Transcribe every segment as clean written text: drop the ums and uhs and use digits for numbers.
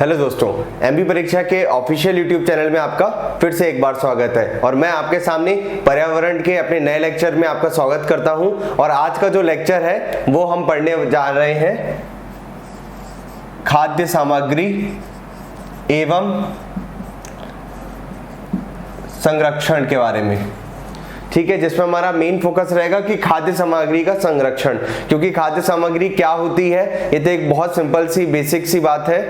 Hello दोस्तों, MB परीक्षा के ऑफिशियल यूट्यूब चैनल में आपका फिर से एक बार स्वागत है और मैं आपके सामने पर्यावरण के अपने नए लेक्चर में आपका स्वागत करता हूं। और आज का जो लेक्चर है वो हम पढ़ने जा रहे हैं खाद्य सामग्री एवं संरक्षण के बारे में। ठीक है, जिसमें हमारा मेन फोकस रहेगा कि खाद्य सामग्री का संरक्षण। क्योंकि खाद्य सामग्री क्या होती है, ये तो एक बहुत सिंपल सी बेसिक सी बात है।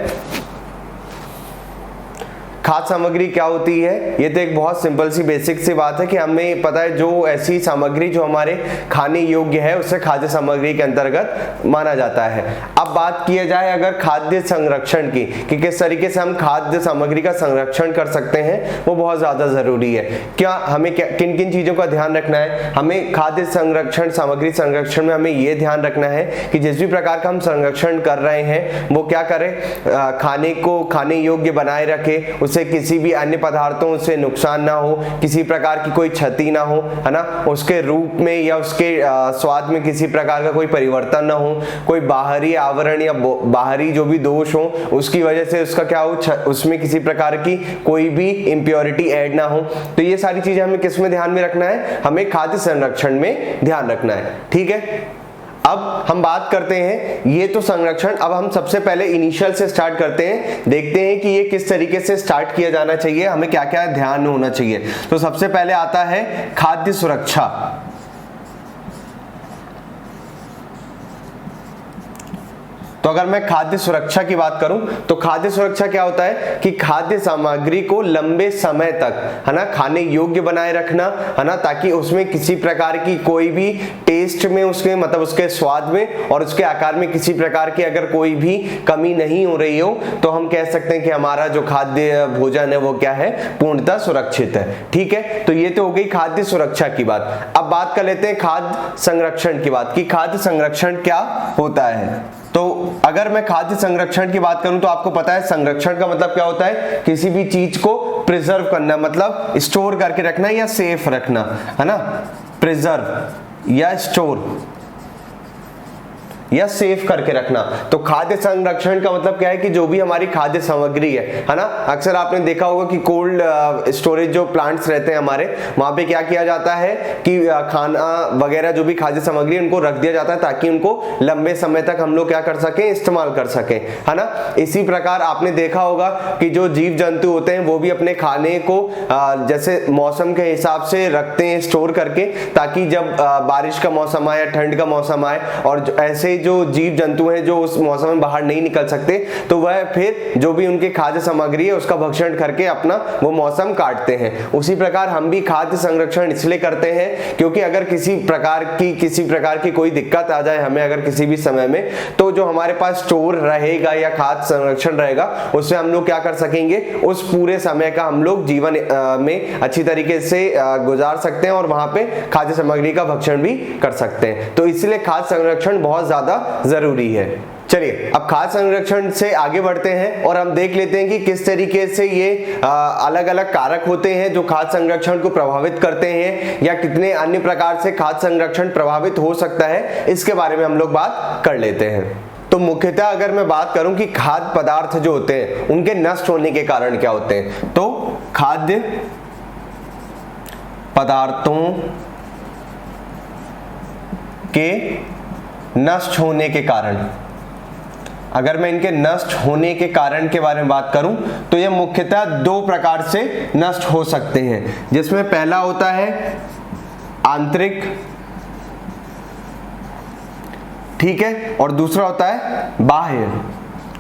खाद्य सामग्री क्या होती है, ये तो एक बहुत सिंपल सी बेसिक सी बात है कि हमें पता है जो ऐसी सामग्री जो हमारे खाने योग्य है उसे खाद्य सामग्री के अंतर्गत माना जाता है। अब बात किया जाए अगर खाद्य संरक्षण की कि किस तरीके से हम खाद्य सामग्री का संरक्षण कर सकते हैं, वो बहुत ज्यादा जरूरी है। क्या हमें किन किन चीजों का ध्यान रखना है? हमें खाद्य संरक्षण सामग्री संरक्षण में हमें ये ध्यान रखना है कि जिस भी प्रकार का हम संरक्षण कर रहे हैं वो क्या करें, खाने को खाने योग्य बनाए रखे, उसे किसी भी अन्य पदार्थों से नुकसान ना हो, किसी प्रकार की कोई क्षति ना हो, है ना, उसके रूप में या उसके स्वाद में किसी प्रकार का कोई परिवर्तन ना हो, कोई बाहरी आवरण या बाहरी जो भी दोष हो उसकी वजह से उसका क्या हो, उसमें किसी प्रकार की कोई भी इम्प्योरिटी ऐड ना हो। तो ये सारी चीजें हमें किस में ध्यान में रखना है? हमें खाद्य संरक्षण में ध्यान रखना है। ठीक है, अब हम बात करते हैं ये तो संरक्षण। अब हम सबसे पहले इनिशियल से स्टार्ट करते हैं, देखते हैं कि ये किस तरीके से स्टार्ट किया जाना चाहिए, हमें क्या क्या ध्यान होना चाहिए। तो सबसे पहले आता है खाद्य सुरक्षा। तो अगर मैं खाद्य सुरक्षा की बात करूं तो खाद्य सुरक्षा क्या होता है कि खाद्य सामग्री को लंबे समय तक, है ना, खाने योग्य बनाए रखना, है ना, ताकि उसमें किसी प्रकार की कोई भी टेस्ट में उसके मतलब उसके स्वाद में और उसके आकार में किसी प्रकार की अगर कोई भी कमी नहीं हो रही हो तो हम कह सकते हैं कि हमारा जो खाद्य भोजन है वो क्या है, पूर्णतः सुरक्षित है। ठीक है, तो ये तो हो गई खाद्य सुरक्षा की बात। अब बात कर लेते हैं खाद्य संरक्षण की बात कि खाद्य संरक्षण क्या होता है। तो अगर मैं खाद्य संरक्षण की बात करूं तो आपको पता है संरक्षण का मतलब क्या होता है, किसी भी चीज को प्रिजर्व करना, मतलब स्टोर करके रखना या सेफ रखना, है ना, प्रिजर्व या स्टोर या सेफ करके रखना। तो खाद्य संरक्षण का मतलब क्या है कि जो भी हमारी खाद्य सामग्री है ना, अक्सर आपने देखा होगा कि कोल्ड स्टोरेज जो प्लांट्स रहते हैं हमारे, वहां पे क्या किया जाता है कि खाना वगैरह जो भी खाद्य सामग्री उनको रख दिया जाता है ताकि उनको लंबे समय तक हम लोग क्या कर सकें, इस्तेमाल कर सकें, है ना। इसी प्रकार आपने देखा होगा कि जो जीव जंतु होते हैं वो भी अपने खाने को जैसे मौसम के हिसाब से रखते हैं स्टोर करके, ताकि जब बारिश का मौसम आए, ठंड का मौसम आए और ऐसे जो जीव जंतु हैं जो उस मौसम में बाहर नहीं निकल सकते तो वह फिर जो भी उनके खाद्य सामग्री है उसका भक्षण करके अपना वो मौसम काटते हैं। उसी प्रकार हम भी खाद्य संरक्षण इसलिए करते हैं क्योंकि अगर किसी प्रकार की कोई दिक्कत आ जाए हमें अगर किसी भी समय में, तो जो हमारे पास स्टोर रहेगा या खाद्य संरक्षण रहेगा उससे हम लोग क्या कर सकेंगे, उस पूरे समय का हम लोग जीवन में अच्छी तरीके से गुजार सकते हैं और वहां पे खाद्य सामग्री का भक्षण भी कर सकते हैं। तो इसलिए खाद्य संरक्षण बहुत ज्यादा जरूरी है। चलिए अब खाद्य संरक्षण से आगे बढ़ते हैं और हम देख लेते हैं कि किस तरीके से ये अलग अलग कारक होते हैं जो खाद्य संरक्षण को प्रभावित करते हैं या कितने अन्य प्रकार से खाद्य संरक्षण प्रभावित हो सकता है, इसके बारे में हम लोग बात कर लेते हैं। तो मुख्यतः अगर मैं बात करूं कि खाद्य पदार्थ जो होते हैं उनके नष्ट होने के कारण क्या होते हैं, तो खाद्य पदार्थों के नष्ट होने के कारण, अगर मैं इनके नष्ट होने के कारण के बारे में बात करूं तो ये मुख्यतः दो प्रकार से नष्ट हो सकते हैं, जिसमें पहला होता है आंतरिक, ठीक है, और दूसरा होता है बाह्य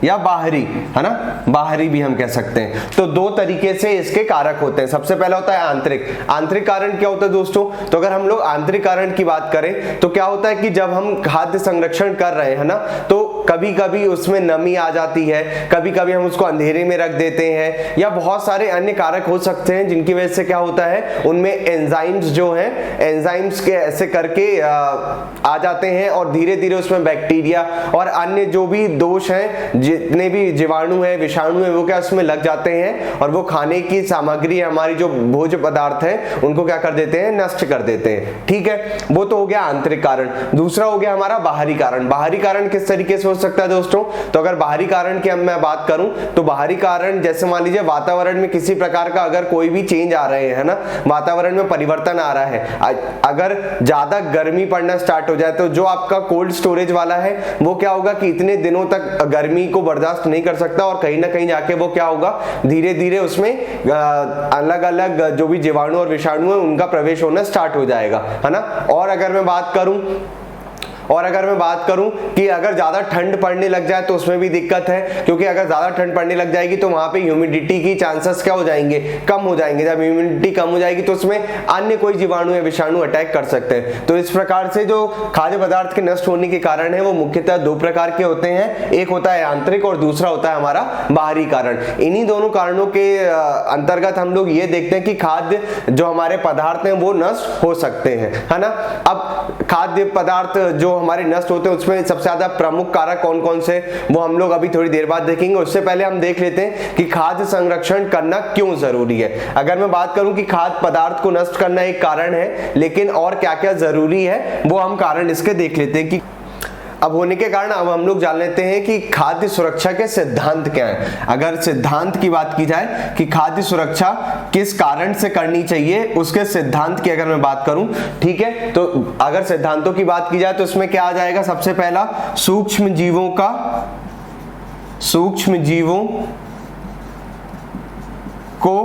या बाहरी, है ना, बाहरी भी हम कह सकते हैं। तो दो तरीके से इसके कारक होते हैं। सबसे पहला होता है आंतरिक। आंतरिक कारण क्या होता है दोस्तों, तो अगर हम लोग आंतरिक कारण की बात करें तो क्या होता है कि जब हम खाद्य संरक्षण कर रहे हैं ना, तो कभी कभी उसमें नमी आ जाती है, कभी कभी हम उसको अंधेरे में रख देते हैं या बहुत सारे अन्य कारक हो सकते हैं जिनकी वजह से क्या होता है, उनमें एंजाइम्स जो हैं, एंजाइम्स के ऐसे करके आ जाते हैं और धीरे धीरे उसमें बैक्टीरिया और अन्य जो भी दोष हैं, जितने भी जीवाणु है, विषाणु है, वो क्या उसमें लग जाते हैं और वो खाने की सामग्री हमारी जो भोज्य पदार्थ है उनको क्या कर देते हैं, नष्ट कर देते हैं। ठीक है, वो तो हो गया आंतरिक कारण। दूसरा हो गया हमारा बाहरी कारण। बाहरी कारण किस तरीके से हो सकता है दोस्तों? तो अगर बाहरी कारण की मैं बात करूं तो बाहरी कारण जैसे मान लीजिए वातावरण में किसी प्रकार का अगर कोई भी चेंज आ रहे है ना, वातावरण में परिवर्तन आ रहा है, अगर ज्यादा गर्मी पड़ना स्टार्ट हो जाए तो जो आपका कोल्ड स्टोरेज वाला है वो क्या होगा कि इतने दिनों तक गर्मी को बर्दाश्त नहीं कर सकता और कहीं ना कहीं जाके वो क्या होगा, धीरे धीरे उसमें अलग अलग जो भी जीवाणु और विषाणु है उनका प्रवेश होना स्टार्ट हो जाएगा, है ना। और अगर मैं बात करूं कि अगर ज्यादा ठंड पड़ने लग जाए तो उसमें भी दिक्कत है, क्योंकि अगर ज्यादा ठंड पड़ने लग जाएगी तो वहां पे ह्यूमिडिटी की चांसेस क्या हो जाएंगे, कम हो जाएंगे। जब ह्यूमिडिटी कम हो जाएगी तो उसमें अन्य कोई जीवाणु या विषाणु अटैक कर सकते हैं। तो इस प्रकार से जो खाद्य पदार्थ के नष्ट होने के कारण है वो मुख्यतः दो प्रकार के होते हैं, एक होता है आंतरिक और दूसरा होता है हमारा बाहरी कारण। इन्हीं दोनों कारणों के अंतर्गत हम लोग ये देखते हैं कि खाद्य जो हमारे पदार्थ हैं वो नष्ट हो सकते हैं, है ना। अब खाद्य पदार्थ जो हमारे नष्ट होते हैं उसमें सबसे ज्यादा प्रमुख कारक कौन कौन से, वो हम लोग अभी थोड़ी देर बाद देखेंगे। उससे पहले हम देख लेते हैं कि खाद्य संरक्षण करना क्यों जरूरी है। अगर मैं बात करूं कि खाद्य पदार्थ को नष्ट करना एक कारण है, लेकिन और क्या क्या जरूरी है वो हम कारण इसके देख लेते हैं। कि अब होने के कारण अब हम लोग जान लेते हैं कि खाद्य सुरक्षा के सिद्धांत क्या हैं। अगर सिद्धांत की बात की जाए कि खाद्य सुरक्षा किस कारण से करनी चाहिए, उसके सिद्धांत की अगर मैं बात करूं, ठीक है, तो अगर सिद्धांतों की बात की जाए तो उसमें क्या आ जाएगा, सबसे पहला सूक्ष्म जीवों को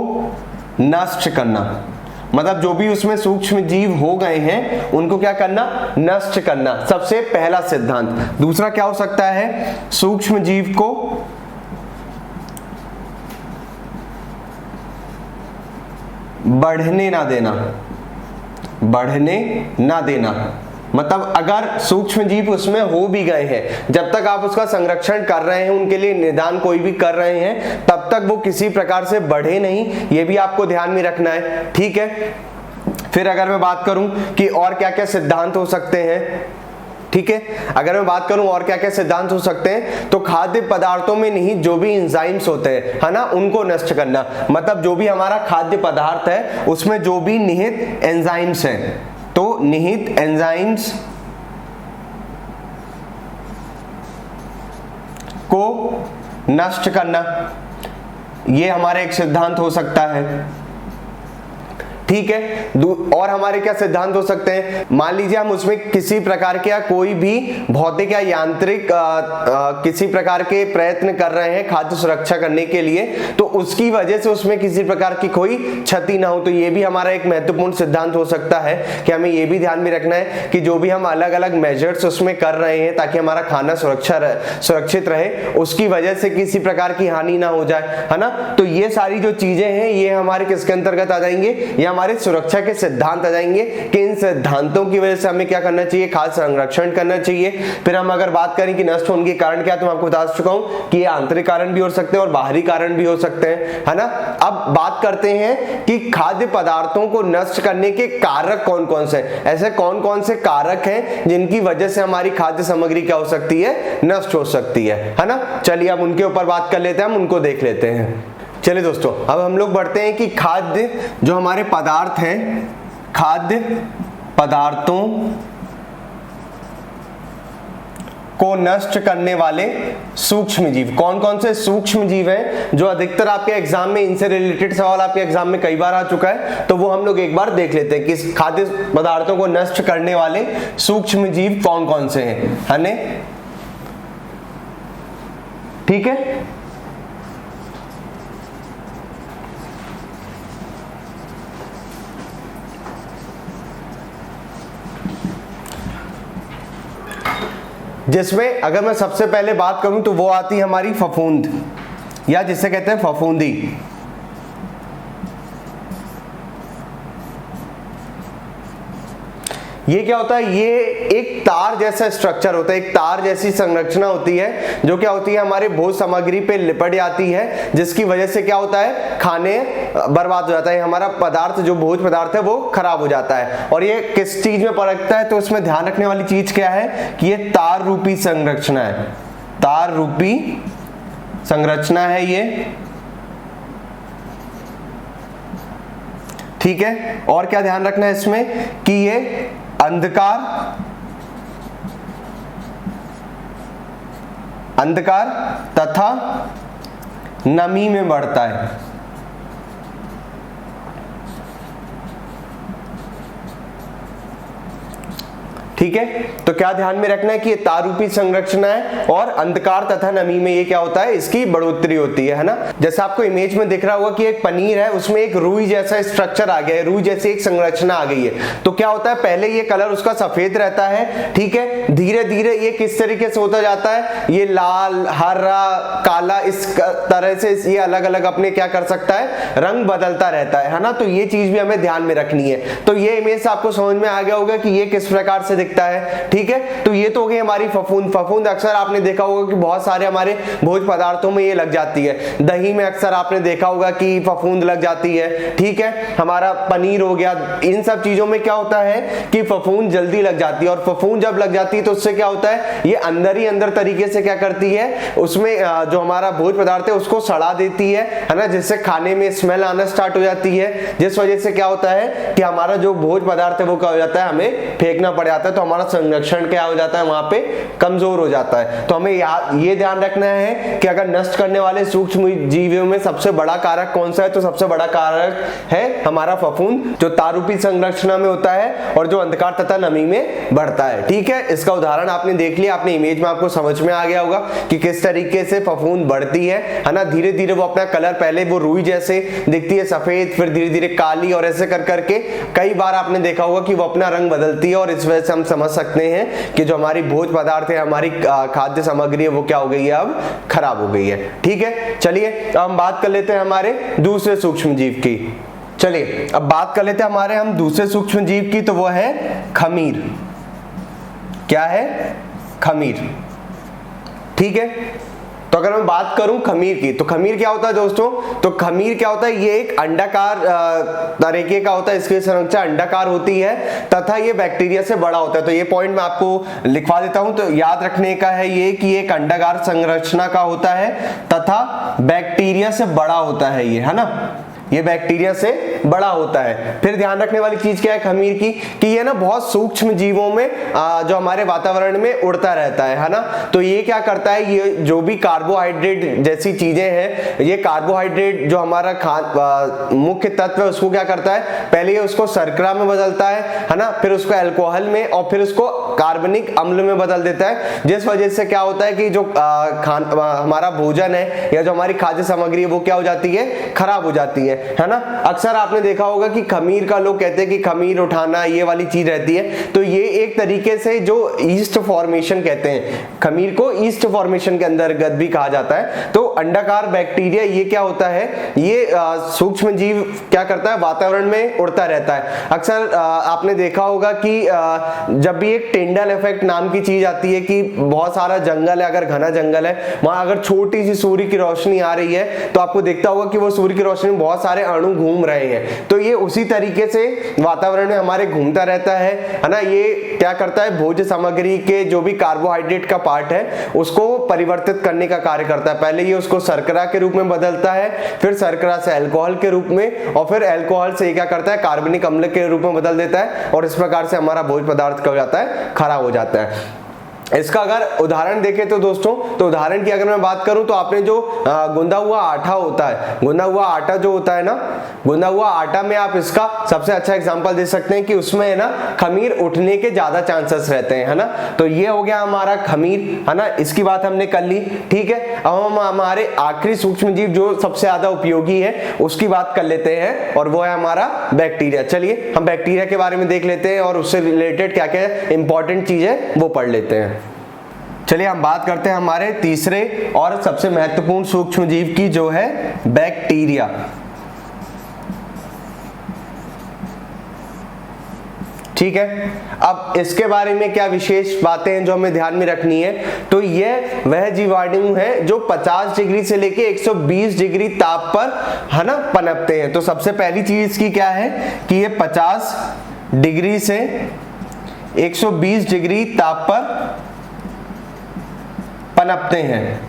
नष्ट करना, मतलब जो भी उसमें सूक्ष्म जीव हो गए हैं उनको क्या करना, नष्ट करना, सबसे पहला सिद्धांत। दूसरा क्या हो सकता है, सूक्ष्म जीव को बढ़ने ना देना, मतलब अगर सूक्ष्म जीव उसमें हो भी गए हैं, जब तक आप उसका संरक्षण कर रहे हैं, उनके लिए निदान कोई भी कर रहे हैं, तब तक वो किसी प्रकार से बढ़े नहीं, ये भी आपको ध्यान में रखना है, ठीक है। फिर अगर मैं बात करूं कि और क्या क्या सिद्धांत हो सकते हैं, ठीक है, अगर मैं बात करूं और क्या क्या सिद्धांत हो सकते हैं, तो खाद्य पदार्थों में निहित जो भी एंजाइम्स होते हैं, है ना, उनको नष्ट करना, मतलब जो भी हमारा खाद्य पदार्थ है उसमें जो भी निहित एंजाइम्स हैं, तो निहित एंजाइम्स को नष्ट करना, ये हमारा एक सिद्धांत हो सकता है, ठीक है। और हमारे क्या सिद्धांत हो सकते हैं, मान लीजिए हम उसमें किसी प्रकार के या कोई भी भौतिक या यांत्रिक किसी प्रकार के प्रयत्न कर रहे हैं खाद्य सुरक्षा करने के लिए, तो उसकी वजह से उसमें किसी प्रकार की कोई क्षति ना हो, तो ये भी हमारा एक महत्वपूर्ण सिद्धांत हो सकता है कि हमें ये भी ध्यान में रखना है कि जो भी हम अलग अलग मेजर्स उसमें कर रहे हैं ताकि हमारा खाना सुरक्षित रहे, उसकी वजह से किसी प्रकार की हानि ना हो जाए, है ना। तो ये सारी जो चीजें हैं ये हमारे किसके अंतर्गत आ जाएंगे, ये हमारे सुरक्षा के सिद्धांत आ जाएंगे कि इन सिद्धांतों की वजह से हमें क्या करना चाहिए, खाद्य संरक्षण करना चाहिए। फिर हम अगर बात करें कि नष्ट होने के कारण क्या, तो मैं आपको बता चुका हूं कि ये आंतरिक कारण भी हो सकते हैं और बाहरी कारण भी हो सकते हैं, है ना। अब बात करते हैं कि खाद्य पदार्थों को नष्ट करने के कारक कौन कौन से, ऐसे कौन कौन से कारक हैं जिनकी वजह से हमारी खाद्य सामग्री क्या हो सकती है, नष्ट हो सकती है ना। चलिए अब उनके ऊपर बात कर लेते हैं, हम उनको देख लेते हैं। चलिए दोस्तों अब हम लोग बढ़ते हैं कि खाद्य जो हमारे पदार्थ हैं, खाद्य पदार्थों को नष्ट करने वाले सूक्ष्म जीव, कौन कौन से सूक्ष्म जीव हैं जो अधिकतर आपके एग्जाम में, इनसे रिलेटेड सवाल आपके एग्जाम में कई बार आ चुका है, तो वो हम लोग एक बार देख लेते हैं कि खाद्य पदार्थों को नष्ट करने वाले सूक्ष्म जीव कौन कौन से हैं, है ना, ठीक है। जिसमें अगर मैं सबसे पहले बात करूं तो वो आती है हमारी फफूंद, या जिसे कहते हैं फफूंदी। ये क्या होता है, ये एक तार जैसा स्ट्रक्चर होता है, एक तार जैसी संरचना होती है जो क्या होती है हमारे भोज्य सामग्री पे लिपट जाती है, जिसकी वजह से क्या होता है, खाने बर्बाद हो जाता है, हमारा पदार्थ जो भोज्य पदार्थ है वो खराब हो जाता है। और ये किस चीज में पड़ता है, तो इसमें ध्यान रखने वाली चीज क्या है कि ये तार रूपी संरचना है, तार रूपी संरचना है ये, ठीक है। और क्या ध्यान रखना है इसमें कि ये अंधकार अंधकार तथा नमी में बढ़ता है। ठीक है, तो क्या ध्यान में रखना है कि ये तारूपी संरचना है और अंधकार तथा नमी में ये क्या होता है, इसकी बढ़ोतरी होती है ना। जैसे आपको इमेज में दिख रहा होगा कि एक पनीर है, उसमें एक रुई जैसा स्ट्रक्चर आ गया है, रुई जैसी एक संरचना आ गई है। तो क्या होता है, पहले ये कलर उसका सफेद रहता है, ठीक है, धीरे धीरे ये किस तरीके से होता जाता है, ये लाल, हरा, काला, इस तरह से ये अलग अलग अपने क्या कर सकता है, रंग बदलता रहता है ना। तो ये चीज भी हमें ध्यान में रखनी है। तो ये इमेज से आपको समझ में आ गया होगा कि ये किस प्रकार से दिखता है। ठीक है, तो ये तो हो गई हमारी फफूंद। फफूंद अक्सर आपने देखा होगा कि बहुत सारे हमारे भोज्य पदार्थों में ये लग जाती है। दही में अक्सर आपने देखा होगा कि फफूंद लग जाती है। ठीक है, हमारा पनीर हो गया, इन सब चीजों में क्या होता है कि फफूंद जल्दी लग जाती है। और फफूंद जब लग जाती है तो उससे क्या होता है, ये अंदर ही अंदर तरीके से क्या करती है, उसमें जो हमारा भोज्य पदार्थ है उसको सड़ा देती है ना, जिससे खाने में स्मेल आना स्टार्ट हो जाती है। जिस वजह से क्या होता है कि हमारा जो भोज्य पदार्थ है वो क्या हो जाता है, हमें फेंकना पड़ जाता है। तो हमारा संरक्षण क्या हो जाता है, वहां पे कमजोर हो जाता है। तो हमें ये ध्यान रखना है कि अगर नष्ट करने वाले सूक्ष्म जीवों में सबसे बड़ा कारक कौन सा है, तो सबसे बड़ा कारक है हमारा फफूंद, जो तारूपी संरचना में होता है और जो अंधकार तथा नमी में बढ़ता है। ठीक है, इसका उदाहरण आपने देख लिया, आपने इमेज में आपको समझ में आ गया होगा कि किस तरीके से फफूंद बढ़ती है ना। धीरे धीरे वो अपना कलर, पहले वो रुई जैसे दिखती है सफेद, फिर धीरे धीरे काली, और ऐसे कर करके कई बार आपने देखा होगा कि वो अपना रंग बदलती है। और इस वजह से हम समझ सकते हैं कि जो हमारी भोज्य पदार्थ है, हमारी खाद्य सामग्री है, वो क्या हो गई है, अब खराब हो गई है। ठीक है, चलिए अब हम बात कर लेते हैं हमारे दूसरे सूक्ष्म जीव की। चलिए अब बात कर लेते हैं हमारे हम दूसरे सूक्ष्म जीव की, तो वो है खमीर। क्या है, खमीर। ठीक है, तो अगर मैं बात करूं खमीर की, तो खमीर क्या होता है दोस्तों, तो खमीर क्या होता है, ये एक अंडाकार तरीके का होता है, इसकी संरचना अंडाकार होती है तथा ये बैक्टीरिया से बड़ा होता है। तो ये पॉइंट मैं आपको लिखवा देता हूं, तो याद रखने का है ये कि एक अंडाकार संरचना का होता है तथा बैक्टीरिया से बड़ा होता है ये, है ना, ये बैक्टीरिया से बड़ा होता है। फिर ध्यान रखने वाली चीज क्या है खमीर की, कि ये ना बहुत सूक्ष्म जीवों में जो हमारे वातावरण में उड़ता रहता है ना। तो ये क्या करता है, ये जो भी कार्बोहाइड्रेट जैसी चीजें हैं, ये कार्बोहाइड्रेट जो हमारा मुख्य तत्व है उसको क्या करता है, पहले ये उसको शर्करा में बदलता है ना, फिर उसको अल्कोहल में, और फिर उसको कार्बनिक अम्ल में बदल देता है। जिस वजह से क्या होता है कि जो हमारा भोजन है या जो हमारी खाद्य सामग्री है वो क्या हो जाती है, खराब हो जाती है ना। अक्सर आपने देखा होगा कि खमीर का लोग कहते हैं कि खमीर उठाना ये वाली चीज रहती है। तो ये एक तरीके से जो ईस्ट फॉर्मेशन कहते हैं, खमीर को ईस्ट फॉर्मेशन के अंतर्गत भी कहा जाता है। तो अंडाकार बैक्टीरिया ये क्या होता है, ये सूक्ष्म जीव क्या करता है, वातावरण में उड़ता रहता है। अक्सर आपने देखा होगा कि जब भी एक टिंडल इफेक्ट नाम की चीज आती है कि बहुत सारा जंगल है, अगर घना जंगल है, वहां अगर छोटी सी सूर्य की रोशनी आ रही है तो आपको दिखता होगा कि वो सूर्य की रोशनी में बहुत सारे अणु घूम रहे हैं। तो ये उसी तरीके से वातावरण में हमारे घूमता रहता है ना। ये क्या करता है, भोज्य सामग्री के जो भी कार्बोहाइड्रेट का पार्ट है उसको परिवर्तित करने का कार्य करता है। पहले ये उसको शर्करा के रूप में बदलता है, फिर शर्करा से अल्कोहल के रूप में, और फिर अल्कोहल से क्या करता है, कार्बनिक अम्ल के रूप में बदल देता है। और इस प्रकार से हमारा भोज्य पदार्थ क्या हो जाता है, खराब हो जाता है। इसका अगर उदाहरण देखें तो दोस्तों, तो उदाहरण की अगर मैं बात करूं तो आपने जो गुंदा हुआ आटा होता है, गुंदा हुआ आटा जो होता है ना, गुंदा हुआ आटा में आप इसका सबसे अच्छा एग्जांपल दे सकते हैं कि उसमें है ना खमीर उठने के ज्यादा चांसेस रहते हैं, है ना। तो ये हो गया हमारा खमीर, है ना, इसकी बात हमने कर ली। ठीक है, अब हम हमारे आखिरी सूक्ष्म जीव जो सबसे ज्यादा उपयोगी है उसकी बात कर लेते हैं, और वो है हमारा बैक्टीरिया। चलिए हम बैक्टीरिया के बारे में देख लेते हैं और उससे रिलेटेड क्या क्या इंपॉर्टेंट चीज है वो पढ़ लेते हैं। चलिए हम बात करते हैं हमारे तीसरे और सबसे महत्वपूर्ण सूक्ष्म जीव की, जो है बैक्टीरिया। ठीक है, अब इसके बारे में क्या विशेष बातें हैं जो हमें ध्यान में रखनी है, तो ये वह जीवाणु है जो 50 डिग्री से लेके 120 डिग्री ताप पर, है ना, पनपते हैं। तो सबसे पहली चीज इसकी क्या है कि ये 50 डिग्री से 120 डिग्री ताप पर पनपते हैं।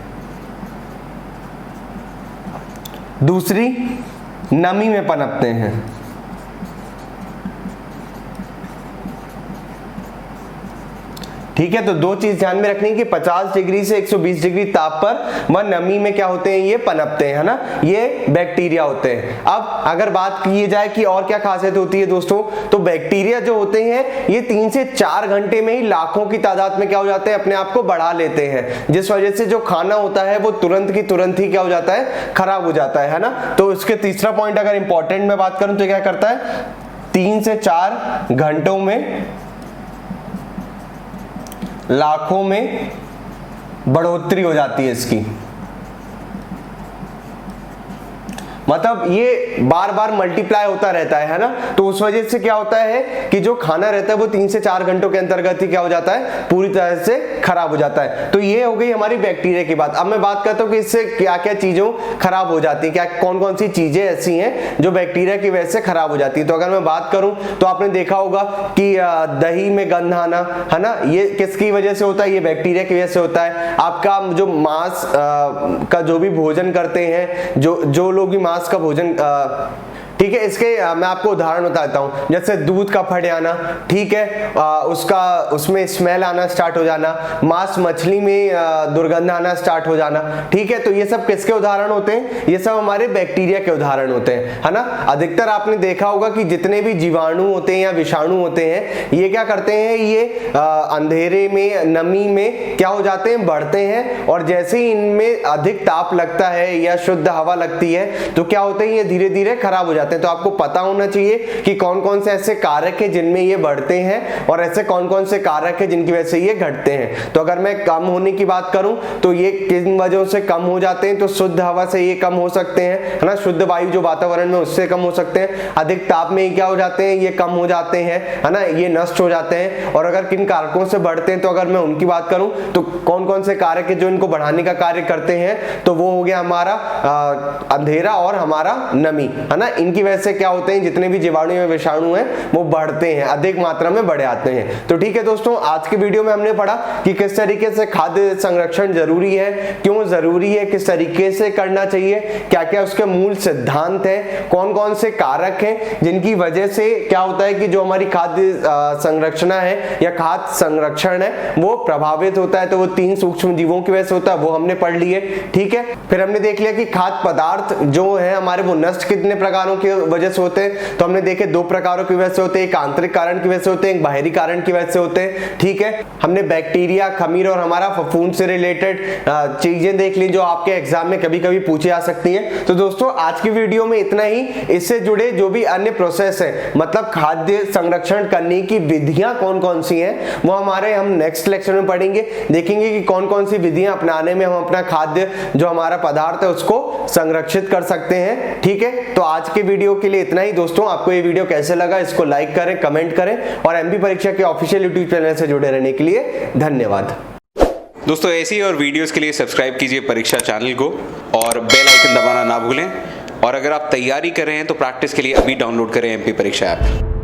दूसरी, नमी में पनपते हैं। ठीक है, तो दो चीज ध्यान में रखनी है कि 50 डिग्री से 120 डिग्री ताप पर वह नमी में क्या होते हैं, ये पनपते हैं, है ना, ये बैक्टीरिया होते हैं। अब अगर बात की जाए कि और क्या खासियत होती है दोस्तों, तो बैक्टीरिया जो होते हैं ये 3 से 4 घंटे में ही लाखों की तादाद में क्या हो जाते हैं, अपने आप को बढ़ा लेते हैं, जिस वजह से जो खाना होता है वो तुरंत की तुरंत ही क्या हो जाता है, खराब हो जाता है ना। तो इसके तीसरा पॉइंट अगर इंपॉर्टेंट में बात करूं तो क्या करता है, 3 से 4 घंटों में लाखों में बढ़ोतरी हो जाती है इसकी, मतलब ये बार बार मल्टीप्लाई होता रहता है ना। तो उस वजह से क्या होता है कि जो खाना रहता है वो 3 से 4 घंटों के अंतर्गत ही क्या हो जाता है, पूरी तरह से खराब हो जाता है। तो ये हो गई हमारी बैक्टीरिया की बात। अब मैं बात करता हूँ कि इससे क्या क्या चीजों खराब हो जाती है, क्या कौन कौन सी चीजें ऐसी हैं जो बैक्टीरिया की वजह से खराब हो जाती है। तो अगर मैं बात करूं तो आपने देखा होगा कि दही में गंध आना, है ना, ये किसकी वजह से होता है, ये बैक्टीरिया की वजह से होता है। आपका जो मांस का जो भी भोजन करते हैं, जो लोग भी मांस का भोजन, ठीक है, इसके मैं आपको उदाहरण बताता हूं, जैसे दूध का फट आना, ठीक है, उसमें स्मेल आना स्टार्ट हो जाना, मांस मछली में दुर्गंध आना स्टार्ट हो जाना, ठीक है। तो ये सब किसके उदाहरण होते हैं, ये सब हमारे बैक्टीरिया के उदाहरण होते हैं, है ना। अधिकतर आपने देखा होगा कि जितने भी जीवाणु होते हैं या विषाणु होते हैं, ये क्या करते हैं, ये अंधेरे में, नमी में क्या हो जाते हैं, बढ़ते हैं, और जैसे ही इनमें अधिक ताप लगता है या शुद्ध हवा लगती है तो क्या होते हैं, ये धीरे धीरे खराब हो जाते हैं। तो आपको पता होना चाहिए कि कौन कौन से ऐसे कारक है जिनमें ये बढ़ते हैं और ऐसे कौन कौन से कारक है जिनकी वजह से ये घटते हैं। तो अगर मैं कम होने की बात करूं तो ये किन वजहों से कम हो जाते हैं, तो शुद्ध हवा से ये कम हो सकते हैं, है ना, शुद्ध वायु जो वातावरण में उससे कम हो सकते हैं। अधिक ताप में क्या हो जाते हैं, ये कम हो जाते हैं, है ना, ये नष्ट हो जाते हैं। और अगर किन कारकों से बढ़ते हैं तो अगर मैं उनकी बात करूं तो कौन कौन से कारक है जो इनको बढ़ाने का कार्य करते हैं, तो वो हो गया हमारा अंधेरा और हमारा नमी, है ना। इनकी वजह से क्या होते हैं, जितने भी जीवाणु या विषाणु हैं वो बढ़ते हैं, अधिक मात्रा में बढ़े आते हैं। तो ठीक है दोस्तों, आज की वीडियो में हमने पढ़ा कि किस तरीके से खाद्य संरक्षण जरूरी है, क्यों जरूरी है, किस तरीके से करना चाहिए, क्या क्या उसके मूल सिद्धांत हैं, कौन कौन से कारक हैं जिनकी वजह से क्या होता है कि जो हमारी खाद्य संरचना है या खाद्य संरक्षण है वो प्रभावित होता है। तो वो 3 सूक्ष्म जीवों की वजह से होता है, वो हमने पढ़ लिए, ठीक है। फिर हमने देख लिया कि खाद्य पदार्थ जो है हमारे वो नष्ट कितने प्रकारों की वजह से होते हैं, तो हमने देखे 2 प्रकारों की वजह से होते हैं, एक आंतरिक कारण की वजह से होते हैं, एक बाहरी कारण की वजह से होते हैं, ठीक है। हमने बैक्टीरिया, खमीर और हमारा फफूंद से रिलेटेड चीजें देख ली जो आपके एग्जाम में कभी कभी पूछी जा सकती हैं। तो दोस्तों आज की वीडियो में इतना ही। इससे जुड़े जो भी अन्य प्रोसेस है, मतलब खाद्य संरक्षण करने की विधियां कौन कौन सी हैं, वो हमारे हम नेक्स्ट लेक्चर में पढ़ेंगे, देखेंगे कि कौन कौन सी विधियां अपनाने में हम अपना खाद्य जो हमारा पदार्थ है उसको संरक्षित कर सकते हैं, ठीक है। तो आज के वीडियो के लिए इतना ही दोस्तों। आपको ये वीडियो कैसे लगा इसको लाइक करें, कमेंट करें, और एमपी परीक्षा के ऑफिशियल यूट्यूब चैनल से जुड़े रहने के लिए धन्यवाद। दोस्तों ऐसी और वीडियोस के लिए सब्सक्राइब कीजिए परीक्षा चैनल को और बेल आइकन दबाना ना भूलें। और अगर आप तैयारी कर रहे हैं तो प्रैक्टिस के लिए अभी डाउनलोड करें एमपी परीक्षा ऐप।